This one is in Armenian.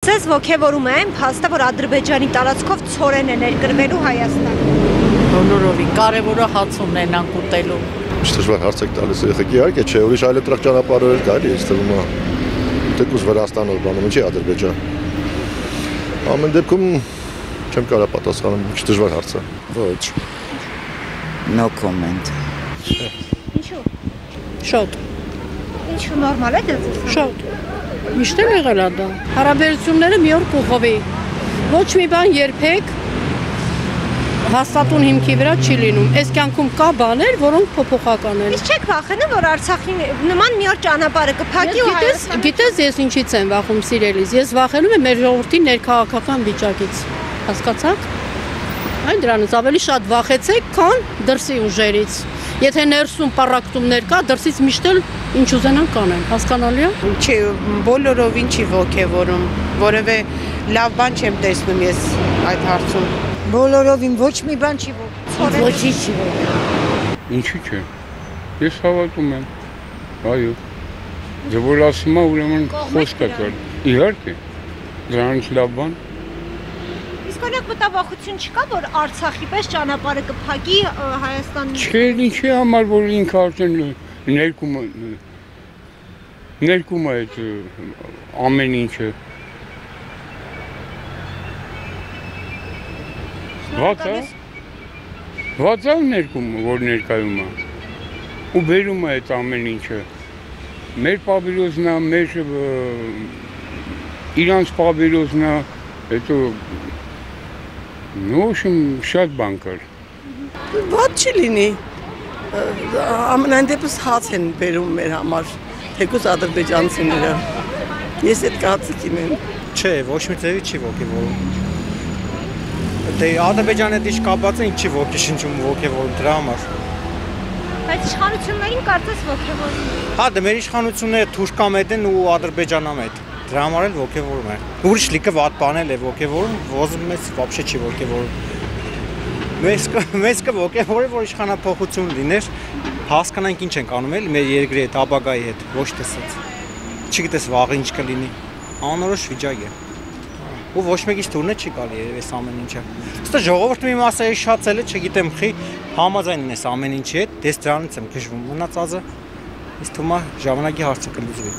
Ձեզ ոգևորում է այն փաստը, որ Ադրբեջանի տարածքով ցորեն է ներկրվելու Հայաստան։ Բոլորովին կարևորը հաց ունենանք ուտելու։ Ինչ դժվար հարց եք տալիս եղեք, իհարկե չէ, ուրիշ այլընտրակ ճանապարհներ կար, ես թվում է թեկուզ Վրաստանով բանում, ինչի Ադրբեջան։ Ամեն դեպքում չեմ կարող պատասխանել, ինչ դժվար հարց է։ Ոչ։ No comment։ Ինչու։ Շատ։ Ինչու նորմալ է դեպքում։ Շատ։ Միշտ էլ եղել է դա։ Հարաբերությունները մի օր կուղղվի։ Ոչ մի բան երբեք հաստատուն հիմքի վրա չի լինում։ Այս կյանքում կա բաներ, որոնք փոփոխական են։ Իսկ չեք վախենում, որ Արցախի նման մի օր ճանապարհը կփակի ու Հայաստանը։ Գիտես, ես ինչից եմ վախում, սիրելիս։ Ես վախենում եմ մեր ժողովրդի ներքաղաքական վիճակից։ Հասկացաք։ Այն դրանից ավելի շատ վախեցեք, քան դրսի ուժերից։ Եթե ներսում պառակտումներ կա, դրսից միշտ էլ ինչ ուզենան կանեն, հասկանալի է։ Չի, բոլորովին չի ոգևորում, որևէ լավ բան չեմ տեսնում ես այդ հարցում։ Բոլորովին ոչ մի բան չի ոգևորում։ Ոչի չի ոգևորում։ Ինչի՞ չէ։ Ես հավատում եմ։ Այո։ Դե որ ասում եմ, ուրեմն խոսքը կար։ Իհարկե։ Դրանից լավ բան։ Իսկ օրինակ մտավախություն չկա, որ Արցախի պես ճանապարհը կփակի Հայաստանի։ Չէ, ինչի համար որ ինքը արդեն ներկում է այդ ամեն ինչը։ Վատա ներկում, որ ներկայում է։ Ու բերում է այդ ամեն ինչը։ Մեր պավիլոզն է, մեր իրանց պավիլոզն է, հետո նույն շատ բան կար։ Ված չի լինի։ Ամենայն դեպս հաց են բերում մեր համար, թեկուզ ադրբեջանցիները։ Ես այդ կացիկին եմ։ Չէ, ոչ մի ձևի չի ոգևորում։ Դե Ադրբեջանի հետ կապված է, ինչ չի ոգեշնչում ոգևորում դրա համար։ Բայց իշխանություններին կարծես ոգևորում։ Հա, դե մեր իշխանությունները թուրքամետ են ու ադրբեջանամետ։ Դրա համար էլ ոգևորում է։ Ուրիշ լիքը վատ բան էլ է ոգևորում, ոզմես вообще չի ոգևորում։ Մեզ կոգևորի, որ իշխանափոխություն լիներ, հասկանանք ինչ ենք անում էլ մեր երկրի հետ, ապագայի հետ, ոչ թե սենց։ Չգիտես վաղը ինչ կլինի։ Անորոշ վիճակ է։ Ու ոչ մեկից թուրնե չի գալի այս ամեն ինչը։ Ստե ժողովուրդը մի մասը շացել է, չգիտեմ, խի համաձայն են այս ամեն ինչի հետ, դες դրանից եմ գժվում։ Մնացածը իս թվում է ժամանակի հարցը կլուծվի։